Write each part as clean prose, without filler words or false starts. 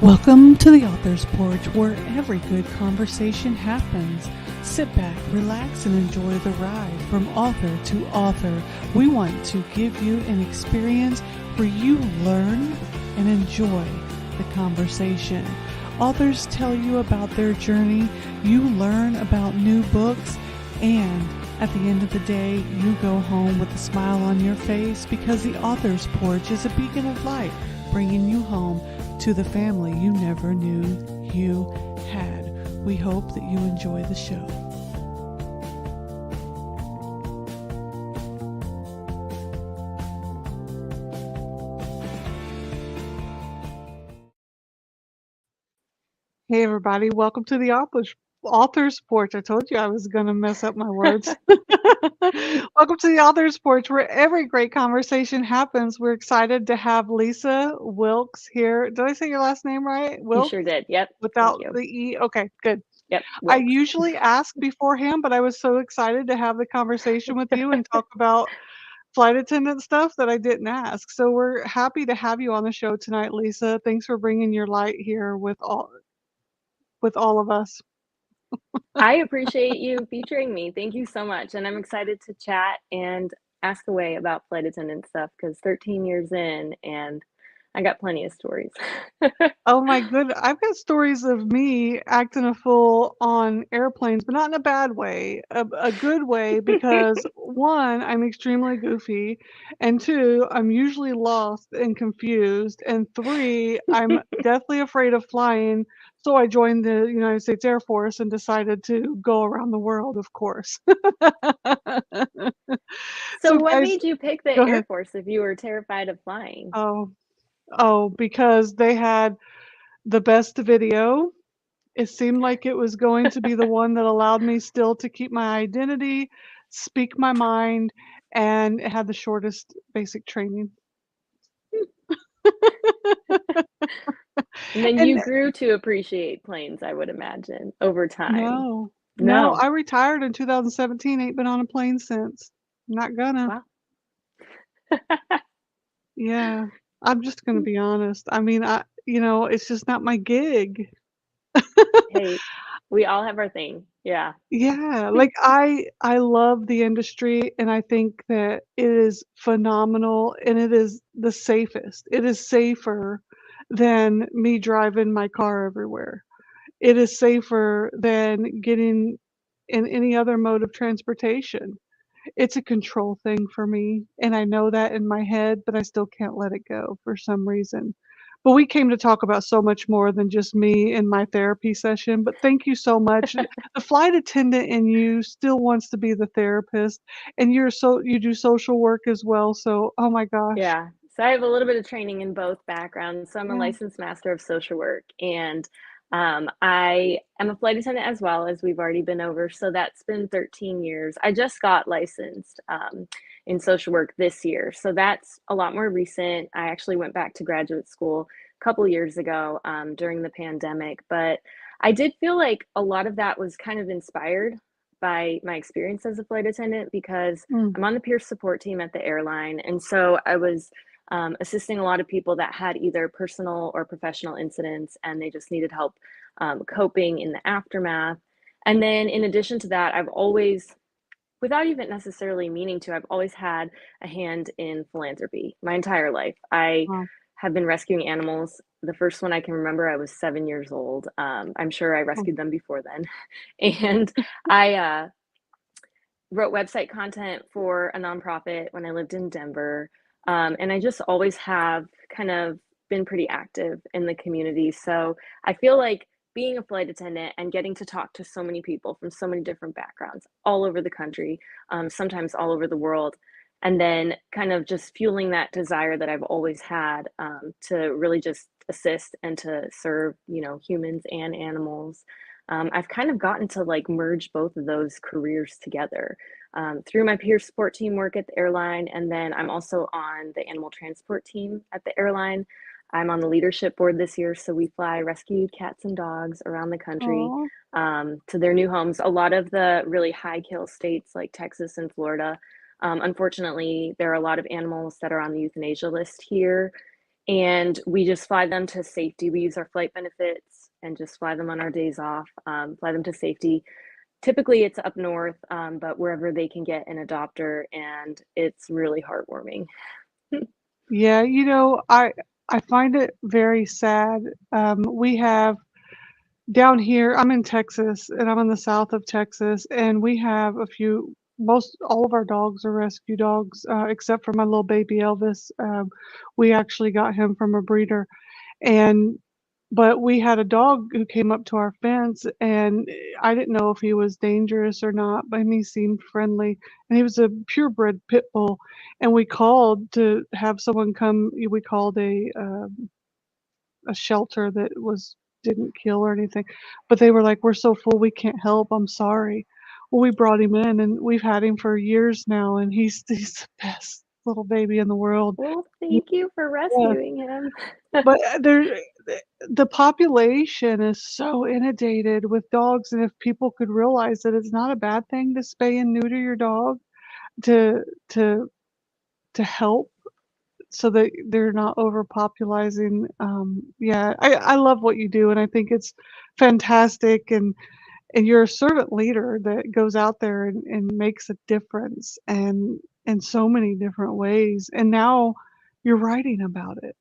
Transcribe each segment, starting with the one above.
Welcome to the Author's Porch, where every good conversation happens. Sit back, relax, and enjoy the ride from author to author. We want to give you an experience where you learn and enjoy the conversation. Authors tell you about their journey, you learn about new books, and at the end of the day, you go home with a smile on your face because the Author's Porch is a beacon of light, bringing you home to the family you never knew you had. We hope that you enjoy the show. Hey everybody, welcome to the Author's Porch. I told you I was going to mess up my words. Welcome to the Author's Porch, where every great conversation happens. We're excited to have Lisa Wilkes here. Did I say your last name right? You Wilkes? sure did. Yep. Without Thank you. the E? Okay, good. Yep. I Wilkes. usually ask beforehand, but I was so excited to have the conversation with you and talk about flight attendant stuff that I didn't ask. So we're happy to have you on the show tonight, Lisa. Thanks for bringing your light here with all of us. I appreciate you featuring me. Thank you so much. And I'm excited to chat and ask away about flight attendant stuff because 13 years in and I got plenty of stories. Oh my goodness. I've got stories of me acting a fool on airplanes, but not in a bad way, a good way, because one, I'm extremely goofy, and two, I'm usually lost and confused, and three, I'm deathly afraid of flying. So I joined the United States Air Force and decided to go around the world, of course. So So what guys, made you pick the go Air ahead. Force if you were terrified of flying? Oh, because they had the best video. It seemed like it was going to be the one that allowed me still to keep my identity, speak my mind, and it had the shortest basic training. And then you And grew to appreciate planes, I would imagine, over time. no, No. I retired in 2017, ain't been on a plane since. Not gonna. Wow. Yeah, I'm just gonna be honest. I mean, it's just not my gig. Hey, we all have our thing. Yeah. Yeah, like I love the industry and I think that it is phenomenal and it is the safest. It is safer than me driving my car everywhere. It is safer than getting in any other mode of transportation. It's a control thing for me, and I know that in my head, but I still can't let it go for some reason. But we came to talk about so much more than just me and my therapy session, but thank you so much. The flight attendant in you still wants to be the therapist, and you do social work as well, so oh my gosh. Yeah. So I have a little bit of training in both backgrounds. So I'm a Yeah. licensed master of social work and I am a flight attendant as well, as we've already been over. So that's been 13 years. I just got licensed in social work this year. So that's a lot more recent. I actually went back to graduate school a couple years ago during the pandemic. But I did feel like a lot of that was kind of inspired by my experience as a flight attendant because Mm. I'm on the peer support team at the airline. And so I was assisting a lot of people that had either personal or professional incidents and they just needed help coping in the aftermath. And then, in addition to that, I've always, without even necessarily meaning to, I've always had a hand in philanthropy my entire life. I Wow. have been rescuing animals. The first one I can remember, I was 7 years old. I'm sure I Oh. rescued them before then. And I wrote website content for a nonprofit when I lived in Denver. And I just always have kind of been pretty active in the community. So I feel like being a flight attendant and getting to talk to so many people from so many different backgrounds all over the country, sometimes all over the world, and then kind of just fueling that desire that I've always had to really just assist and to serve, humans and animals. I've kind of gotten to like merge both of those careers together through my peer support team work at the airline. And then I'm also on the animal transport team at the airline. I'm on the leadership board this year. So we fly rescued cats and dogs around the country Aw. to their new homes. A lot of the really high kill states like Texas and Florida. Unfortunately, there are a lot of animals that are on the euthanasia list here and we just fly them to safety. We use our flight benefits and just fly them on our days off, fly them to safety. Typically, it's up north, but wherever they can get an adopter, and it's really heartwarming. Yeah, I find it very sad. We have down here, I'm in Texas, and I'm in the south of Texas, and we have a few. Most all of our dogs are rescue dogs, except for my little baby Elvis. We actually got him from a breeder, and but we had a dog who came up to our fence, and I didn't know if he was dangerous or not, but he seemed friendly, and he was a purebred pit bull, and we called to have someone come. We called a shelter that was didn't kill or anything, but they were like, "We're so full, we can't help. I'm sorry." Well, we brought him in, and we've had him for years now, and he's the best little baby in the world. Well, Yeah. thank you for rescuing him. But, the population is so inundated with dogs, and if people could realize that it's not a bad thing to spay and neuter your dog to to to help so that they're not overpopulizing, yeah, I love what you do, and I think it's fantastic, and you're a servant leader that goes out there and makes a difference, and in so many different ways, and now you're writing about it.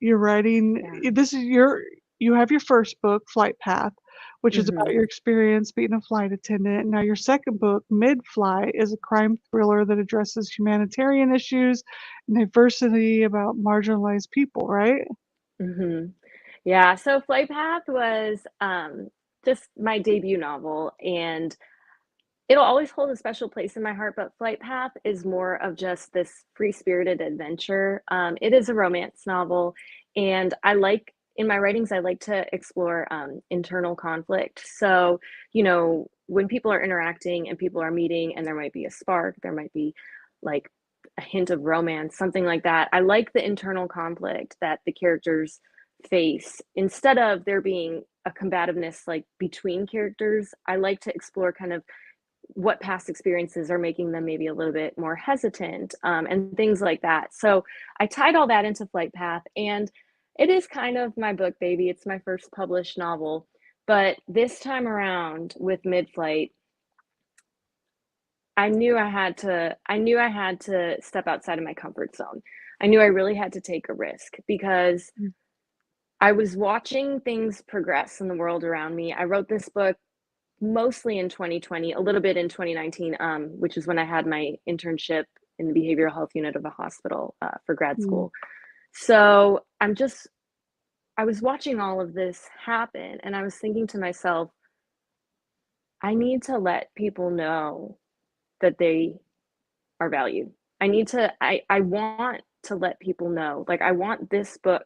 You're writing Yeah. this is your you have your first book, Flight Path, which is about Mhm. your experience being a flight attendant. Now your second book, Mid-Flight, is a crime thriller that addresses humanitarian issues and diversity about marginalized people, right? Mhm. Yeah, so Flight Path was, just my debut novel, and it'll always hold a special place in my heart, but Flight Path is more of just this free-spirited adventure. It is a romance novel, and I like in my writings, I like to explore, internal conflict. So, when people are interacting and people are meeting and there might be a spark, there might be, like, a hint of romance, something like that. I like the internal conflict that the characters face. Instead of there being a combativeness, like, between characters, I like to explore kind of what past experiences are making them maybe a little bit more hesitant, and things like that. So I tied all that into Flight Path, and it is kind of my book baby. It's my first published novel. But this time around with Mid Flight, I knew I had to step outside of my comfort zone. I knew I really had to take a risk because Mm. I was watching things progress in the world around me. I wrote this book mostly in 2020, a little bit in 2019, which is when I had my internship in the behavioral health unit of a hospital for grad Mm. school. So I was watching all of this happen and I was thinking to myself, I need to let people know that they are valued. I want to let people know, like, I want this book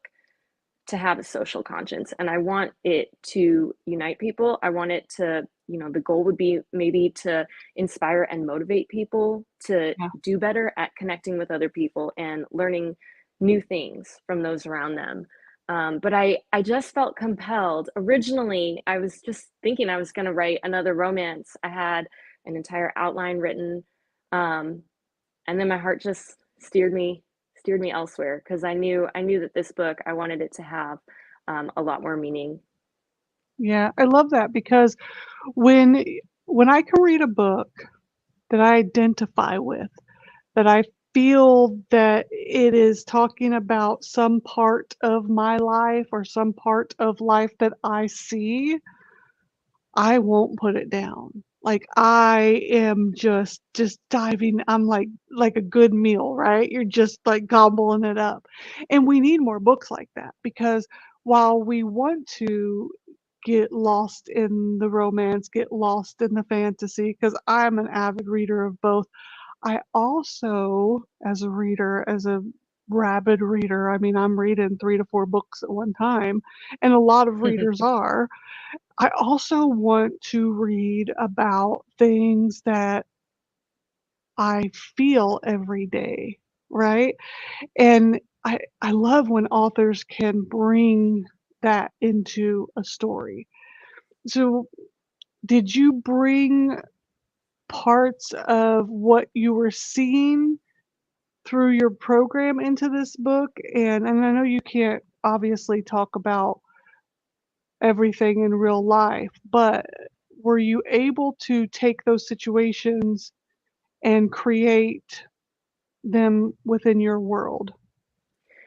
to have a social conscience and I want it to unite people. I want it to, the goal would be maybe to inspire and motivate people to Yeah. do better at connecting with other people and learning new things from those around them. But I just felt compelled. Originally, I was just thinking I was going to write another romance. I had an entire outline written, um, and then my heart just steered me elsewhere because I knew that this book I wanted it to have a lot more meaning. Yeah, I love that because when when I can read a book that I identify with, that I feel that it is talking about some part of my life or some part of life that I see, I won't put it down. Like, I am just diving I'm like a good meal, right? You're just, like, gobbling it up. And we need more books like that because while we want to get lost in the romance, get lost in the fantasy, because 'cause I'm an avid reader of both, I also, as a reader, as a rabid reader, I mean, I'm reading 3 to 4 books at one time, and a lot of readers are. I also want to read about things that I feel every day, right? And I love when authors can bring that into a story. So, did you bring parts of what you were seeing threw your program into this book, and I know you can't obviously talk about everything in real life, but were you able to take those situations and create them within your world?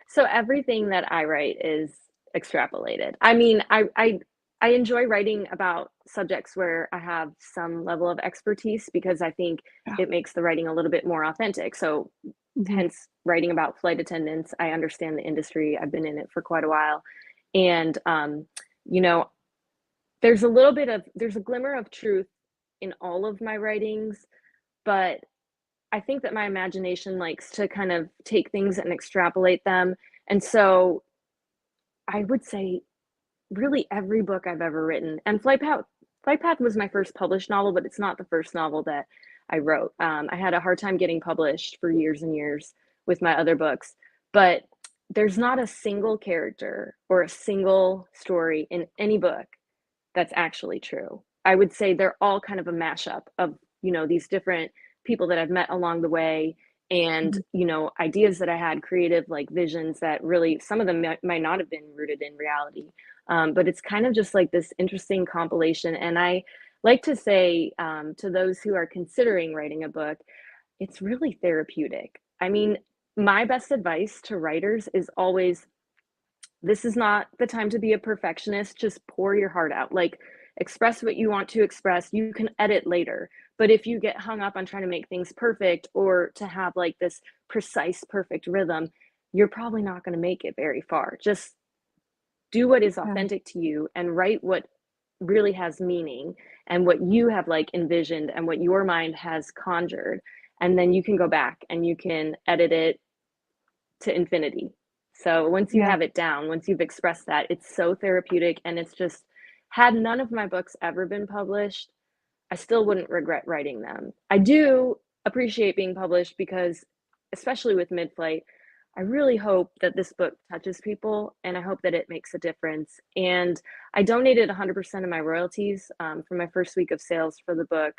So everything that I write is extrapolated. I mean, I enjoy writing about subjects where I have some level of expertise because I think Yeah. it makes the writing a little bit more authentic. So Mhm. hence writing about flight attendants. I understand the industry. I've been in it for quite a while. And you know, there's a glimmer of truth in all of my writings, but I think that my imagination likes to kind of take things and extrapolate them. And so I would say really every book I've ever written, and Flight Path was my first published novel, but it's not the first novel that I wrote. I had a hard time getting published for years and years with my other books, but there's not a single character or a single story in any book that's actually true. I would say they're all kind of a mashup of, these different people that I've met along the way and, Mhm. ideas that I had, creative like visions that really some of them might not have been rooted in reality. But it's kind of just like this interesting compilation. And I like to say to those who are considering writing a book, it's really therapeutic. I mean, my best advice to writers is always this is not the time to be a perfectionist. Just pour your heart out. Like, express what you want to express. You can edit later. But if you get hung up on trying to make things perfect or to have like this precise, perfect rhythm, you're probably not going to make it very far. Just do what is Yeah. authentic to you and write what really has meaning and what you have like envisioned and what your mind has conjured. And then you can go back and you can edit it to infinity. So once you Yeah. have it down, once you've expressed that, it's so therapeutic. And it's just, had none of my books ever been published, I still wouldn't regret writing them. I do appreciate being published because, especially with Mid Flight, I really hope that this book touches people and I hope that it makes a difference. And I donated 100% of my royalties from my first week of sales for the book.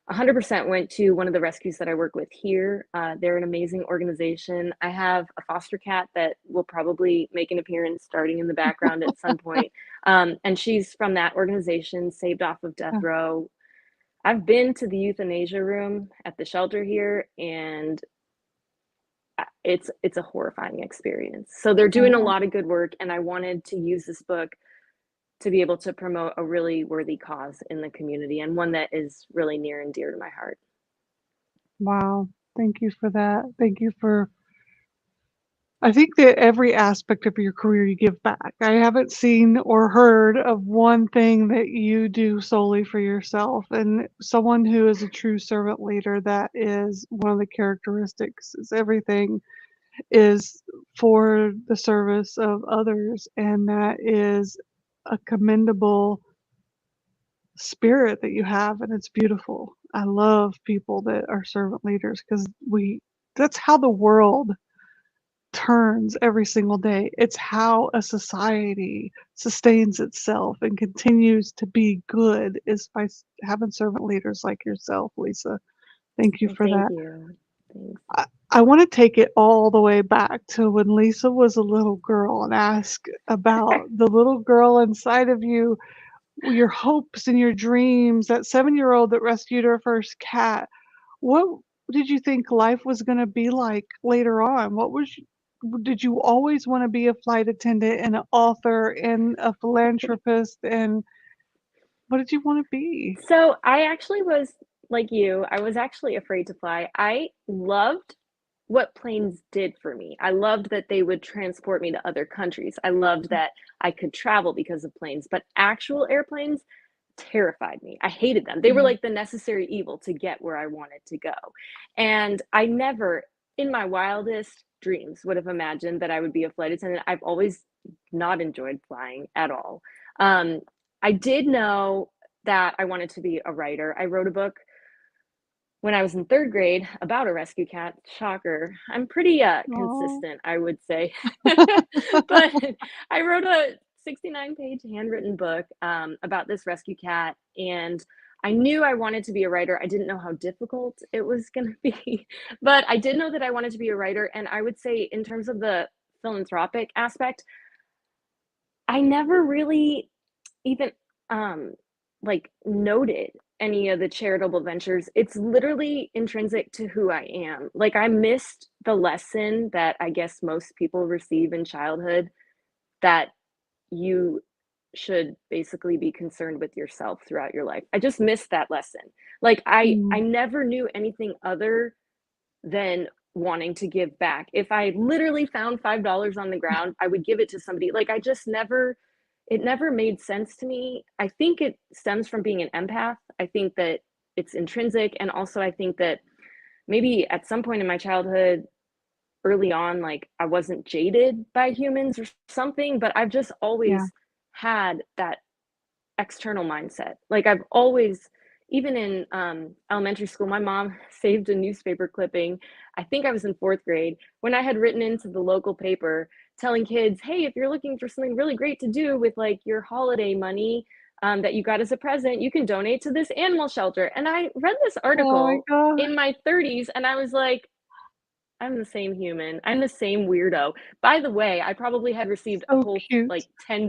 100% went to one of the rescues that I work with here. They're an amazing organization. I have a foster cat that will probably make an appearance starting in the background at some point. And she's from that organization, saved off of death Yeah. row. I've been to the euthanasia room at the shelter here, and it's a horrifying experience. So they're doing a Oh, lot of good work, and I wanted to use this book to be able to promote a really worthy cause in the community and one that is really near and dear to my heart. wow. Thank you for that. Thank you for I think that every aspect of your career you give back. I haven't seen or heard of one thing that you do solely for yourself. And someone who is a true servant leader, that is one of the characteristics, is everything is for the service of others. And that is a commendable spirit that you have, and it's beautiful. I love people that are servant leaders because that's how the world turns every single day. It's how a society sustains itself and continues to be good is by having servant leaders like yourself, Lisa. Thank you Well, for thank that. you. Thanks. I want to take it all the way back to when Lisa was a little girl and ask about the little girl inside of you, your hopes and your dreams, that 7-year-old that rescued her first cat. What did you think life was gonna be like later on? Did you always wanna be a flight attendant and an author and a philanthropist, and what did you wanna be? So I actually was like you, I was actually afraid to fly. I loved what planes did for me. I loved that they would transport me to other countries. I loved that I could travel because of planes, but actual airplanes terrified me. I hated them. They were Yeah. like the necessary evil to get where I wanted to go. And I never, in my wildest dreams, would have imagined that I would be a flight attendant. I've always not enjoyed flying at all. Um, I did know that I wanted to be a writer. I wrote a book when I was in 3rd grade about a rescue cat. Shocker. I'm pretty Oh. consistent, I would say. But I wrote a 69-page handwritten book about this rescue cat, and I knew I wanted to be a writer. I didn't know how difficult it was gonna be, but I did know that I wanted to be a writer, and I would say in terms of the philanthropic aspect, I never really even, um, like, noted any of the charitable ventures. It's literally intrinsic to who I am. Like, I missed the lesson that I guess most people receive in childhood, that you should basically be concerned with yourself throughout your life. I just missed that lesson. Like, I Mm, never knew anything other than wanting to give back. If I literally found $5 on the ground, I would give it to somebody. Like, I just never, it never made sense to me. I think it stems from being an empath. I think that it's intrinsic. And also, I think that maybe at some point in my childhood, early on, like I wasn't jaded by humans or something, but I've just yeah. always had that external mindset. Like I've always, even in elementary school, my mom saved a newspaper clipping. I think I was in fourth grade when I had written into the local paper telling kids, hey, if you're looking for something really great to do with like your holiday money that you got as a present, you can donate to this animal shelter. And I read this Oh my article god, in my 30s and I was like, I'm the same human. I'm the same weirdo. By the way, I probably had received a so whole cute. like $10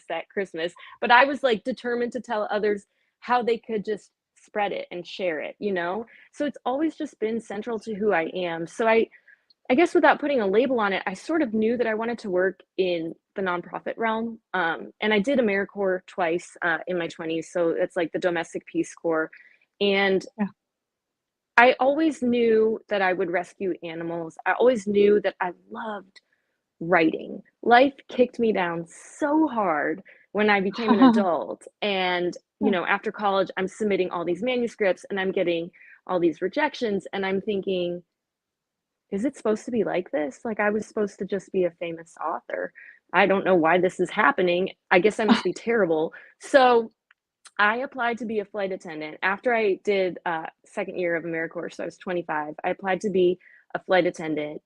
that Christmas, but I was like determined to tell others how they could just spread it and share it, you know? So it's always just been central to who I am. So I guess without putting a label on it, I sort of knew that I wanted to work in the nonprofit realm. And I did AmeriCorps twice in my 20s. So it's like the domestic Peace Corps. And Yeah. I always knew that I would rescue animals. I always knew that I loved writing. Life kicked me down so hard when I became an adult. And, you Yeah. know, after college, I'm submitting all these manuscripts and I'm getting all these rejections. And I'm thinking, is it supposed to be like this? Like, I was supposed to just be a famous author. I don't know why this is happening. I guess I must be terrible. So I applied to be a flight attendant after I did second year of AmeriCorps. So I was 25. I applied to be a flight attendant,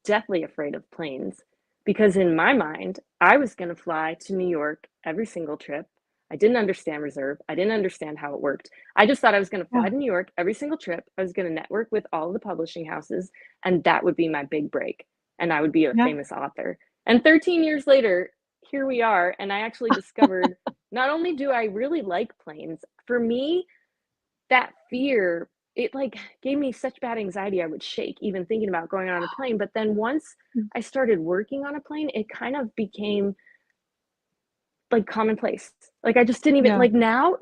deathly afraid of planes, because in my mind, I was going to fly to New York every single trip. I didn't understand reserve. I didn't understand how it worked. I just thought I was going to Yeah. fly to New York every single trip. I was going to network with all the publishing houses, and that would be my big break. And I would be a Yeah. famous author. And 13 years later, here we are. And I actually discovered not only do I really like planes, for me, that fear, it like gave me such bad anxiety I would shake even thinking about going on a plane. But then once Mm, I started working on a plane, it kind of became like commonplace. Like I just didn't even yeah. like now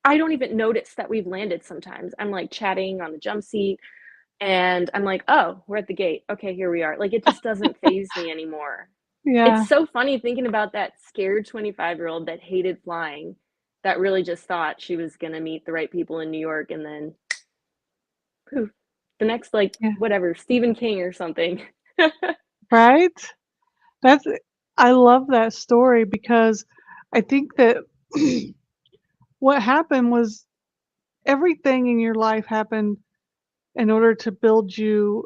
I don't even notice that we've landed sometimes. I'm like chatting on the jump seat and I'm like, oh, we're at the gate. Okay, here we are. Like it just doesn't phase me anymore. Yeah. It's so funny thinking about that scared 25-year-old that hated flying, that really just thought she was going to meet the right people in New York and then poof, the next like Yeah. whatever, Stephen King or something. Right? That's I love that story because I think that what happened was everything in your life happened in order to build you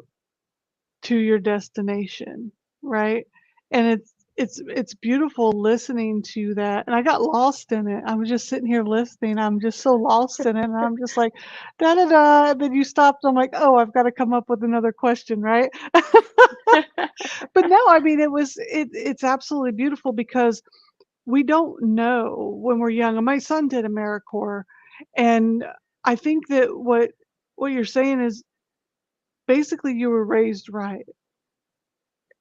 to your destination, right? And it's beautiful listening to that, and I got lost in it. I was just sitting here listening. I'm just so lost in it, and I'm just like, da da da. Then you stopped. I'm like, oh, I've got to come up with another question, right? But no, I mean, it's absolutely beautiful because we don't know when we're young. And my son did AmeriCorps, and I think that what you're saying is basically you were raised right.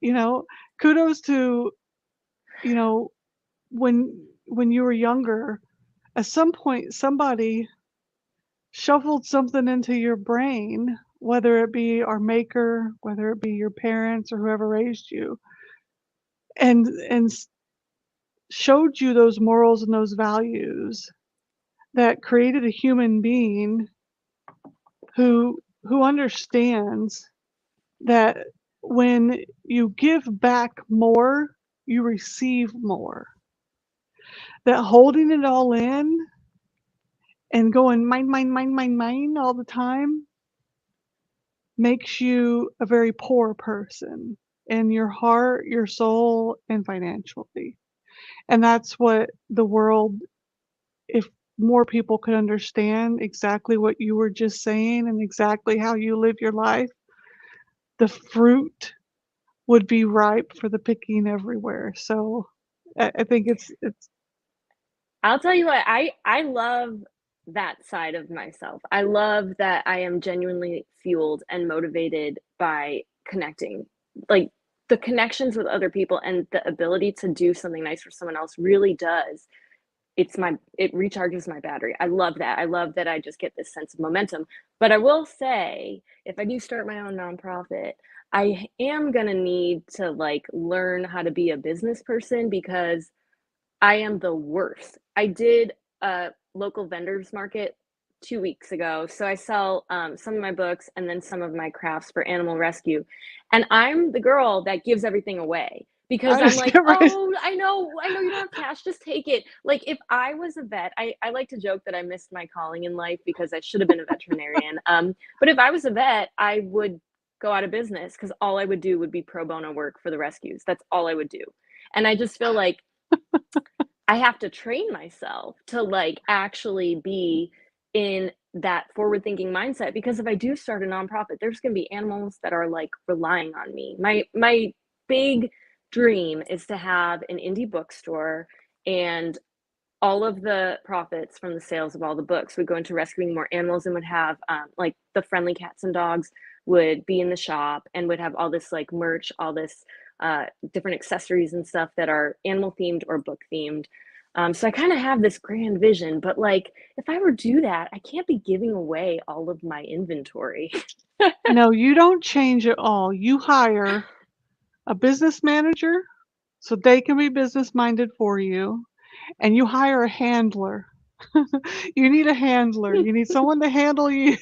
You know, kudos to, you know, when you were younger, at some point somebody shuffled something into your brain, whether it be our maker, whether it be your parents or whoever raised you, and showed you those morals and those values that created a human being who understands that when you give back more, you receive more. That holding it all in and going mine, mine, mine, mine, mine all the time makes you a very poor person in your heart, your soul, and financially. And that's what the world, if more people could understand exactly what you were just saying and exactly how you live your life, the fruit would be ripe for the picking everywhere. So I think it's I'll tell you what, I love that side of myself. I love that I am genuinely fueled and motivated by connecting. Like, the connections with other people and the ability to do something nice for someone else really does. It recharges my battery. I love that. I love that I just get this sense of momentum. But I will say, if I do start my own nonprofit, I am gonna need to, like, learn how to be a business person because I am the worst. I did a local vendors market 2 weeks ago, so I sell, some of my books and then some of my crafts for animal rescue, and I'm the girl that gives everything away I because I'm like, understand, right? "Oh, I know you don't have cash, just take it." Like, if I was a vet, I like to joke that I missed my calling in life because I should have been a veterinarian, but if I was a vet, I would go out of business because all I would do would be pro bono work for the rescues. That's all I would do, and I just feel like I have to train myself to, like, actually be in that forward thinking mindset because if I do start a nonprofit, there's gonna be animals that are, like, relying on me. My big dream is to have an indie bookstore, and all of the profits from the sales of all the books would go into rescuing more animals and would have, like, the friendly cats and dogs would be in the shop and would have all this, like, merch, all this, different accessories and stuff that are animal themed or book themed. So I kinda have this grand vision, but, like, if I were to do that, I can't be giving away all of my inventory. No, you don't change it all. You hire a business manager so they can be business minded for you, and you hire a handler. You need a handler. You need someone to handle you.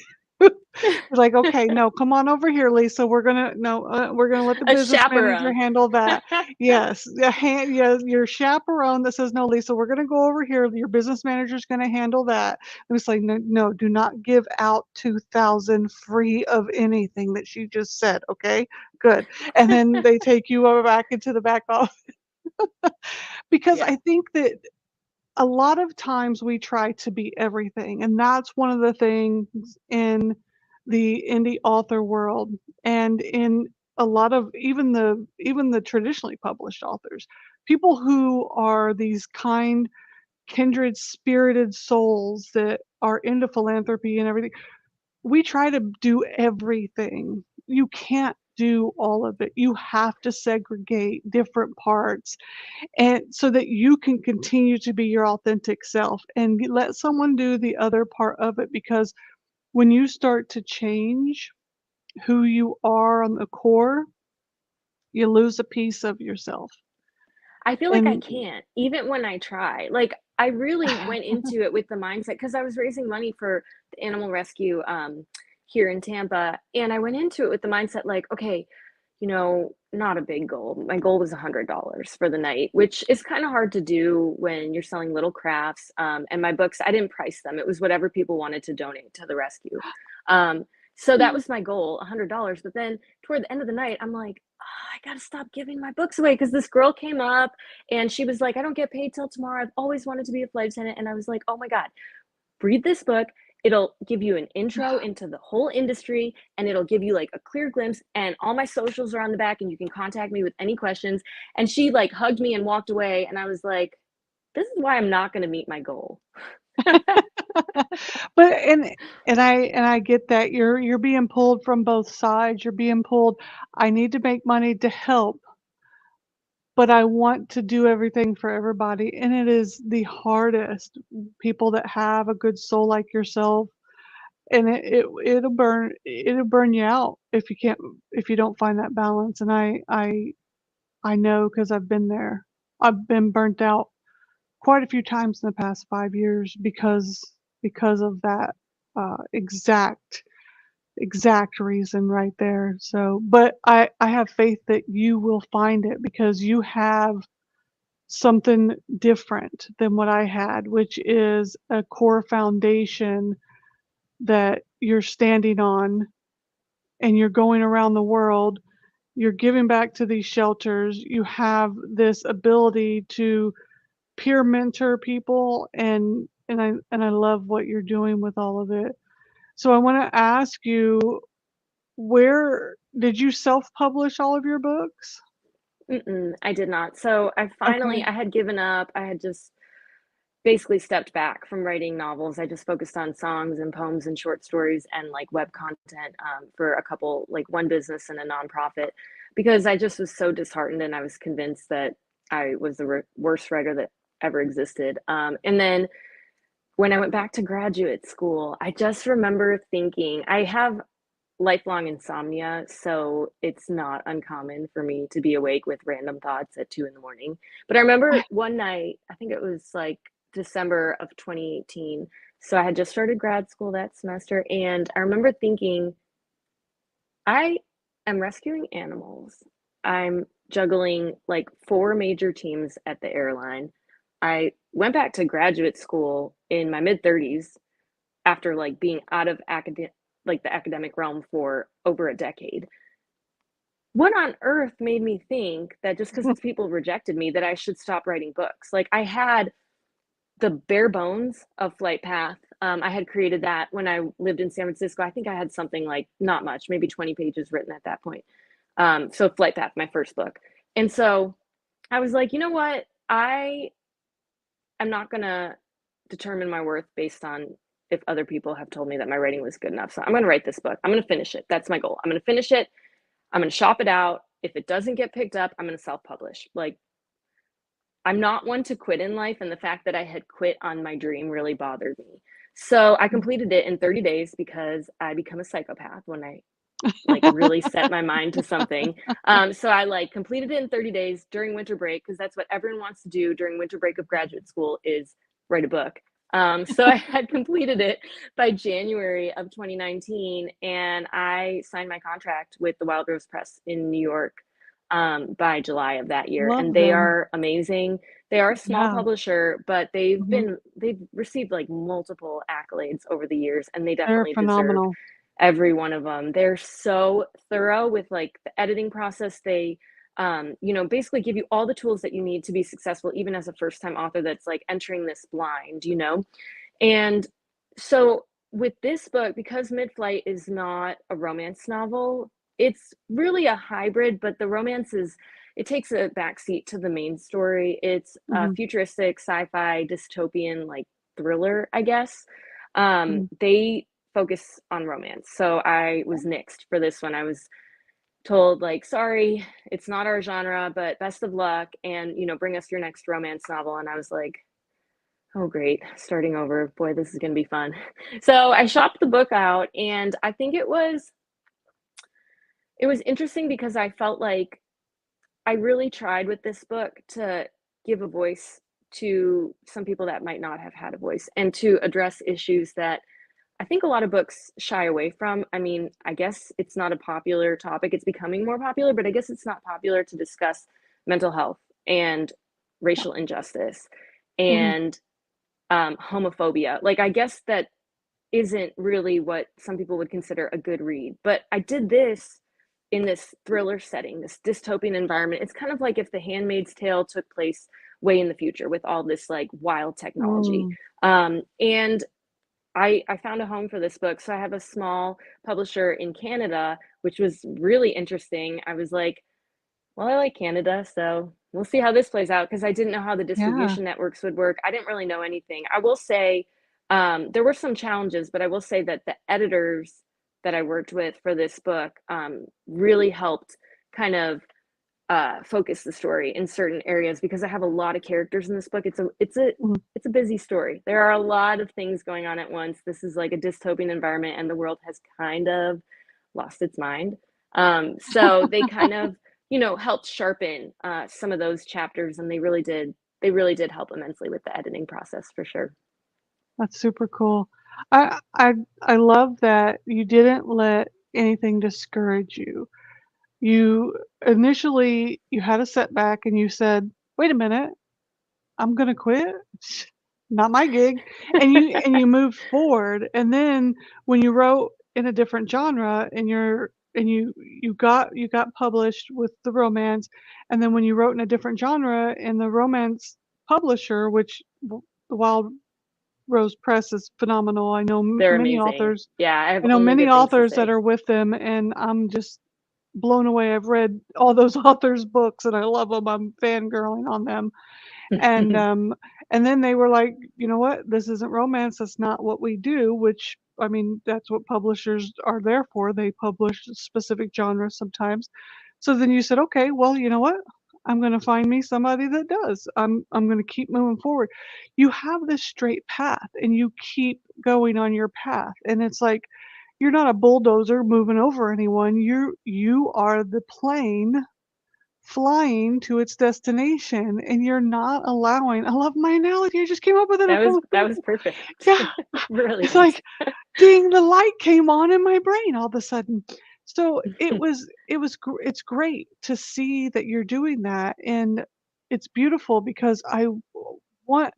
Like, "Okay, no, come on over here, Lisa. We're gonna let the A business manager chaperone. handle that." Yes, yeah, your chaperone that says, "No, Lisa, we're gonna go over here. Your business manager's gonna handle that." And it's like, "No, no, do not give out 2,000 free of anything that she just said, okay? Good." And then they take you over back into the back office because Yeah. I think that a lot of times we try to be everything, and that's one of the things in the indie author world and in a lot of even the traditionally published authors. People who are these kind, kindred spirited souls that are into philanthropy and everything. We try to do everything. You can't do all of it. You have to segregate different parts and so that you can continue to be your authentic self and let someone do the other part of it because when you start to change who you are on the core, you lose a piece of yourself. I feel like I And can't, even when I try. Like, I really went into it with the mindset because I was raising money for the animal rescue here in Tampa. And I went into it with the mindset, like, okay, not a big goal. My goal was $100 for the night, which is kind of hard to do when you're selling little crafts. And my books, I didn't price them, it was whatever people wanted to donate to the rescue. Um, so that was my goal, $100. But then toward the end of the night, I'm like, "Ah, I gotta stop giving my books away because this girl came up and she was like, I don't get paid till tomorrow. I've always wanted to be a flight attendant." And I was like, oh my God, read this book. It'll give you an intro into the whole industry and it'll give you like a clear glimpse. And all my socials are on the back and you can contact me with any questions. And she like hugged me and walked away. And I was like, this is why I'm not going to meet my goal. but and I get that you're being pulled from both sides. You're being pulled, I need to make money to help, but I want to do everything for everybody, and it is the hardest. People that have a good soul like yourself, and it'll burn you out if you don't find that balance, and I know because 'cause I've been there. I've been burnt out quite a few times in the past 5 years because of that, exact reason right there, so but I have faith that you will find it because you have something different than what I had, which is a core foundation that you're standing on and you're going around the world, you're giving back to these shelters, you have this ability to peer mentor people and and I love what you're doing with all of it. So I wanna ask you, where did you self-publish all of your books? Mm-mm, I did not. So Okay. I had given up. I had just basically stepped back from writing novels. I just focused on songs and poems and short stories and like web content for a couple, like one business and a nonprofit, because I just was so disheartened and I was convinced that I was the worst writer that ever existed. And then when I went back to graduate school, I just remember thinking I have lifelong insomnia, so it's not uncommon for me to be awake with random thoughts at 2 in the morning. But I remember one night, I think it was like December of 2018. So I had just started grad school that semester, and I remember thinking, I am rescuing animals. I'm juggling like four major teams at the airline. I went back to graduate school in my mid 30s after like being out of like the academic realm for over a decade. What on earth made me think that just because people rejected me that I should stop writing books? Like I had the bare bones of Flight Path. I had created that when I lived in San Francisco. I think I had something like not much, maybe 20 pages written at that point. So Flight Path, my first book. And so I was like, you know what? I am not gonna determine my worth based on if other people have told me that my writing was good enough. So I'm gonna write this book. I'm gonna finish it. That's my goal. I'm gonna finish it. I'm gonna shop it out. If it doesn't get picked up, I'm gonna self-publish. Like I'm not one to quit in life, and the fact that I had quit on my dream really bothered me. So I completed it in 30 days because I become a psychopath when I like really set my mind to something. So I like completed it in 30 days during winter break because that's what everyone wants to do during winter break of graduate school is write a book. So I had completed it by January of 2019, and I signed my contract with the Wild Rose Press in New York by July of that year. And Love they them. are amazing. They are a small Yeah. publisher, but Mhm. they've received like multiple accolades over the years, and they They're definitely deserve phenomenal. every one of them. They're so thorough with like the editing process. They basically give you all the tools that you need to be successful even as a first time author that's like entering this blind. And so with this book, because Mid-Flight is not a romance novel, it's really a hybrid, but the romance is it takes a backseat to the main story. It's a Mhm, futuristic sci-fi dystopian like thriller, I guess. mhm. They focus on romance. So I was nixed for this one. I was told like, sorry, it's not our genre, but best of luck and bring us your next romance novel. And I was like, oh great, starting over. Boy, this is going to be fun. So I shopped the book out and I think it was interesting because I felt like I really tried with this book to give a voice to some people that might not have had a voice and to address issues that I think a lot of books shy away from. I mean, I guess it's not a popular topic. It's becoming more popular, but I guess it's not popular to discuss mental health and racial injustice Mhm. and homophobia. Like, I guess that isn't really what some people would consider a good read. But I did this in this thriller setting, this dystopian environment. It's kind of like if The Handmaid's Tale took place way in the future with all this like wild technology. Mm. And I found a home for this book. So I have a small publisher in Canada, which was really interesting. I was like, well, I like Canada, so we'll see how this plays out because I didn't know how the Yeah. distribution networks would work. I didn't really know anything. I will say there were some challenges, but I will say that the editors that I worked with for this book really helped kind of focus the story in certain areas because I have a lot of characters in this book. Mhm. It's a busy story. There are a lot of things going on at once. This is like a dystopian environment, and the world has kind of lost its mind. So they kind of helped sharpen some of those chapters, and they really did help immensely with the editing process for sure. That's super cool. I love that you didn't let anything discourage you. You initially you had a setback and you said, "Wait a minute, I'm gonna quit? Not my gig." And you moved forward, and then when you wrote in a different genre and you got published with the romance, and then when you wrote in a different genre in the romance publisher, which the Wild Rose Press is phenomenal. I know They're many amazing. authors. Yeah, I have I know only many good things to authors that say. are with them, and I'm just blown away. I've read all those authors' books, and I love them. I'm fangirling on them. And and then they were like, you know what? This isn't romance. That's not what we do. Which I mean, that's what publishers are there for. They publish specific genres sometimes. So then you said, okay, well, you know what? I'm going to find me somebody that does. I'm going to keep moving forward. You have this straight path, and you keep going on your path, and it's like you're not a bulldozer moving over anyone. You are the plane flying to its destination, and you're not allowing. I love my analogy. I just came up with it. I fell That asleep. was perfect. Yeah, it's Brilliant. like ding, the light came on in my brain all of a sudden. So it's great to see that you're doing that, and it's beautiful because I want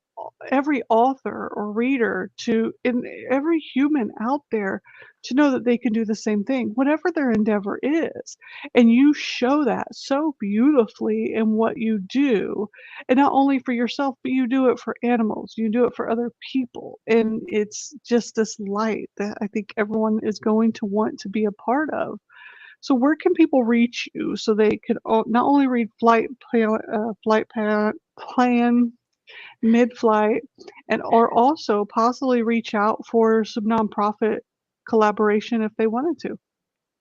every author or reader to, and every human out there, to know that they can do the same thing, whatever their endeavor is. And you show that so beautifully in what you do, and not only for yourself, but you do it for animals, you do it for other people, and it's just this light that I think everyone is going to want to be a part of. So where can people reach you so they could not only read Flight Plan mid-flight, and or also possibly reach out for some nonprofit collaboration if they wanted to?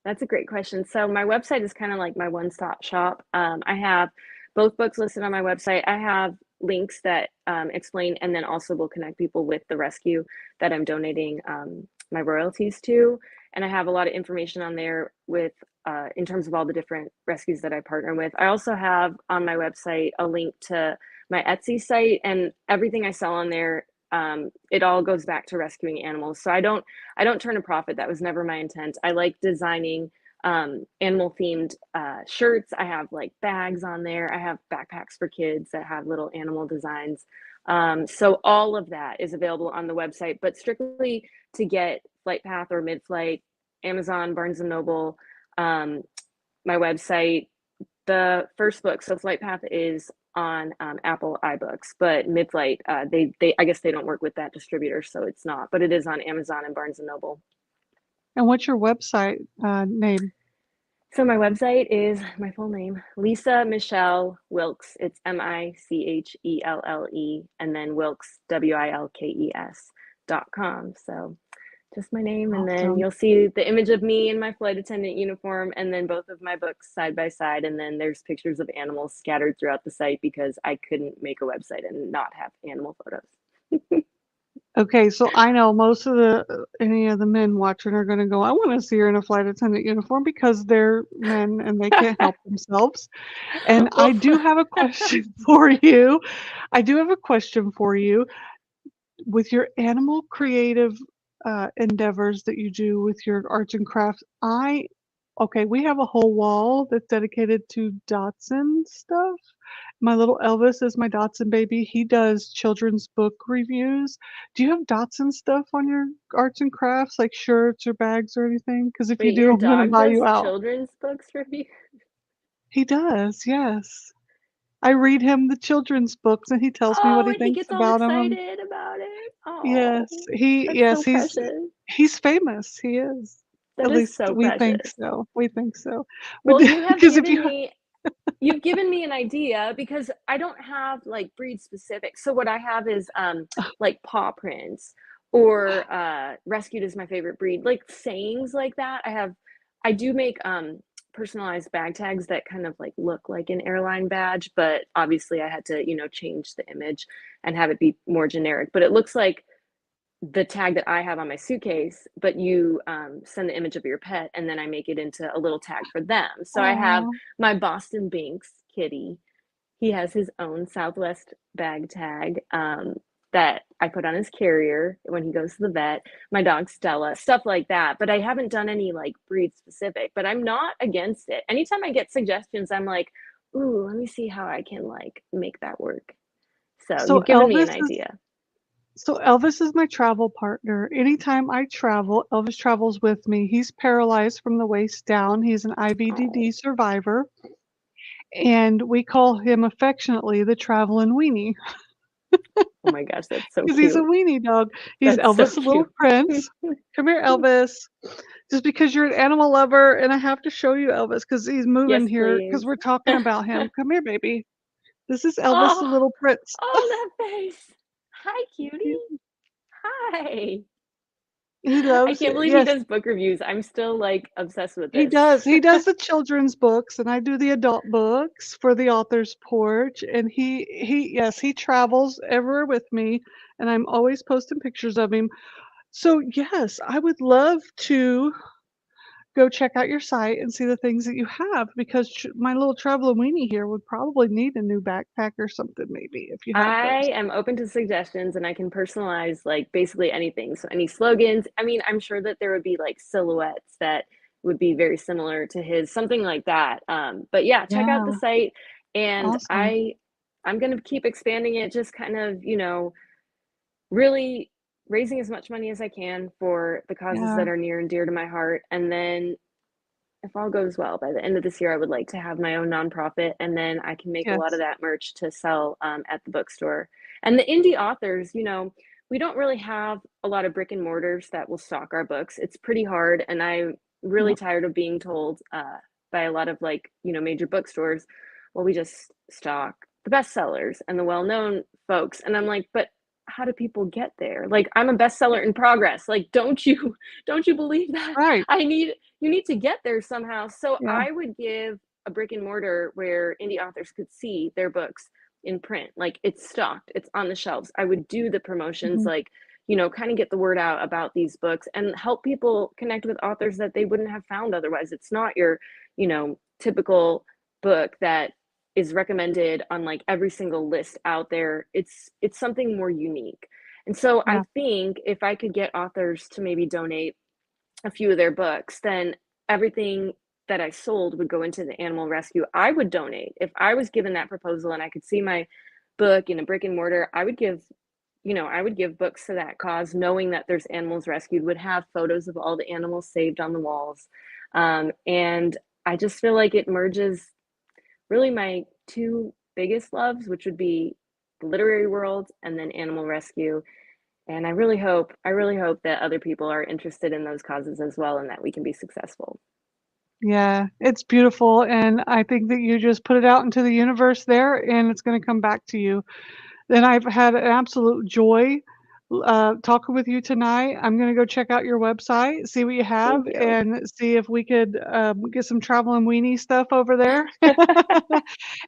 That's a great question. So my website is kind of like my one-stop shop. I have both books listed on my website. I have links that explain and then also will connect people with the rescue that I'm donating my royalties to. And I have a lot of information on there with in terms of all the different rescues that I partner with. I also have on my website a link to my Etsy site, and everything I sell on there, it all goes back to rescuing animals. So I don't turn a profit. That was never my intent. I like designing animal themed shirts. I have like bags on there. I have backpacks for kids that have little animal designs. So all of that is available on the website, but strictly to get Flight Path or Mid Flight, Amazon, Barnes and Noble, um, my website. The first book, so Flight Path, is on Apple iBooks, but Midflight, they I guess they don't work with that distributor, so it's not. But it is on Amazon and Barnes and Noble. And what's your website name? So my website is my full name, Lisa Michelle Wilkes. It's Michelle, and then Wilkes, WILKES.com. So just my name, and then Awesome. you'll see the image of me in my flight attendant uniform, and then both of my books side by side, and then there's pictures of animals scattered throughout the site because I couldn't make a website and not have animal photos. Okay, so I know most of any of the men watching are gonna go, "I wanna see her in a flight attendant uniform," because they're men and they can't help themselves. And I Well, do have a question for you. I do have a question for you. With your animal creative, endeavors that you do with your arts and crafts, okay, we have a whole wall that's dedicated to Dotson stuff. My little Elvis is my Dotson baby. He does children's book reviews. Do you have Dotson stuff on your arts and crafts, like shirts or bags or anything? Because if you wait, do, your I'm gonna dog buy you does out. children's books review? He does, yes. I read him the children's books, and he tells me what Oh, he and he thinks gets all about 'em. excited about it. Yes, Oh, that's yes, so precious. he's famous, he is. That At is least so we think precious. so, we think so. But Well, you have because if given you me you've given me an idea because I don't have like breed specific. So what I have is like paw prints or rescued is my favorite breed. Like sayings like that. I do make personalized bag tags that kind of like look like an airline badge, but obviously I had to, change the image and have it be more generic. But it looks like the tag that I have on my suitcase, but you send the image of your pet, and then I make it into a little tag for them. So I have aw, my Boston Binks kitty. He has his own Southwest bag tag that I put on his carrier when he goes to the vet. My dog Stella, stuff like that. But I haven't done any like breed specific, but I'm not against it. Anytime I get suggestions, I'm like, ooh, let me see how I can like make that work. So so you've given me an idea. Elvis is my travel partner. Anytime I travel, Elvis travels with me. He's paralyzed from the waist down. He's an Oh. IBDD survivor, and we call him affectionately the traveling weenie. Oh my gosh, that's so because he's a cute. weenie dog. He's That's so Elvis the little cute. prince. Come here, Elvis. Just because you're an animal lover, and I have to show you Elvis because he's moving Yes, here because please. we're talking about him. Come here, baby. This is Elvis the Oh, little prince. oh, that face. Hi, cutie. Hi. He I loves can't it. believe he Yes, does book reviews. I'm still like obsessed with he this. does. He does the children's books, and I do the adult books for the author's porch. And yes, he travels everywhere with me, and I'm always posting pictures of him. So yes, I would love to go check out your site and see the things that you have because my little traveling weenie here would probably need a new backpack or something maybe if you have those. I am open to suggestions and I can personalize like basically anything. So any slogans. I mean, I'm sure that there would be like silhouettes that would be very similar to his, something like that. But yeah, check out the Yeah, site and awesome. I'm gonna keep expanding it, just kind of, really raising as much money as I can for the causes Yeah, that are near and dear to my heart. And then if all goes well, by the end of this year, I would like to have my own nonprofit, and then I can make a lot of yes, that merch to sell at the bookstore. And the indie authors, we don't really have a lot of brick and mortars that will stock our books. It's pretty hard, and I'm really yep, tired of being told by a lot of like major bookstores, well, we just stock the bestsellers and the well-known folks, and I'm like, but how do people get there? Like, I'm a bestseller in progress. Like, don't you don't you believe that? right, I need you need to get there somehow. So yeah, I would give a brick and mortar where indie authors could see their books in print. Like it's stocked, it's on the shelves. I would do the promotions, mhm, like, kind of get the word out about these books and help people connect with authors that they wouldn't have found otherwise. It's not your, typical book that is recommended on like every single list out there. It's something more unique. And so I yeah, think if I could get authors to maybe donate a few of their books, then everything that I sold would go into the animal rescue. I would donate. If I was given that proposal and I could see my book in a brick and mortar, I would give books to that cause, knowing that there's animals rescued, would have photos of all the animals saved on the walls. And I just feel like it merges really my two biggest loves, which would be the literary world and then animal rescue. And I really hope that other people are interested in those causes as well and that we can be successful. yeah, it's beautiful, and I think that you just put it out into the universe there, and it's gonna come back to you. Then I've had an absolute joy, talking with you tonight. I'm gonna go check out your website, see what you have, Thank you. and see if we could, get some traveling weenie stuff over there.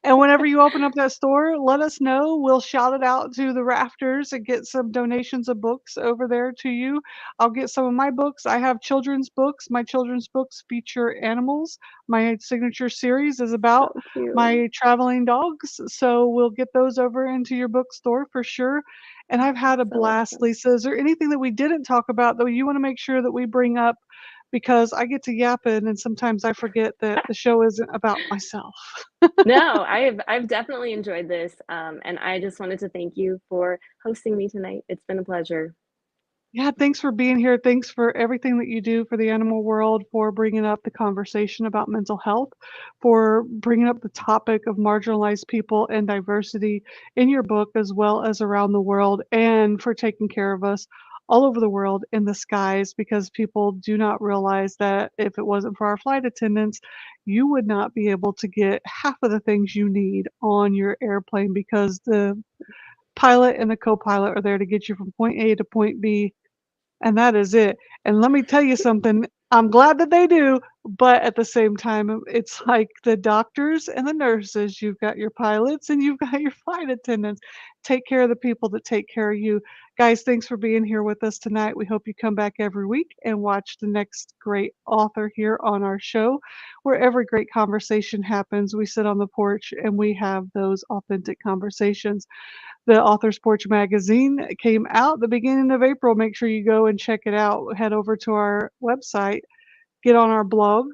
And whenever you open up that store, let us know. We'll shout it out to the rafters and get some donations of books over there to you. I'll get some of my books. I have children's books. My children's books feature animals. My signature series is about So cute. my traveling dogs. So we'll get those over into your bookstore for sure. And I've had a So blast, awesome. Lisa. Is there anything that we didn't talk about that you want to make sure that we bring up? Because I get to yapping and sometimes I forget that the show isn't about myself. No, I've definitely enjoyed this. And I just wanted to thank you for hosting me tonight. It's been a pleasure. Yeah, thanks for being here. Thanks for everything that you do for the animal world, for bringing up the conversation about mental health, for bringing up the topic of marginalized people and diversity in your book as well as around the world, and for taking care of us all over the world in the skies because people do not realize that if it wasn't for our flight attendants, you would not be able to get half of the things you need on your airplane because the pilot and the co-pilot are there to get you from point A to point B and that is it. And let me tell you something, I'm glad that they do, but at the same time, it's like the doctors and the nurses, you've got your pilots and you've got your flight attendants. Take care of the people that take care of you. Guys, thanks for being here with us tonight. We hope you come back every week and watch the next great author here on our show, where every great conversation happens. We sit on the porch and we have those authentic conversations. The Author's Porch magazine came out the beginning of April. Make sure you go and check it out. Head over to our website, get on our blog,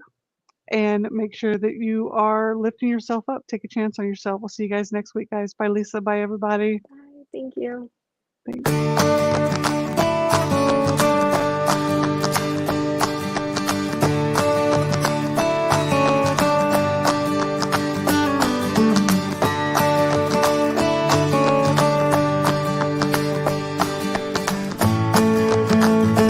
and make sure that you are lifting yourself up. Take a chance on yourself. We'll see you guys next week, guys. Bye, Lisa. Bye, everybody. Bye. Thank you. Thanks.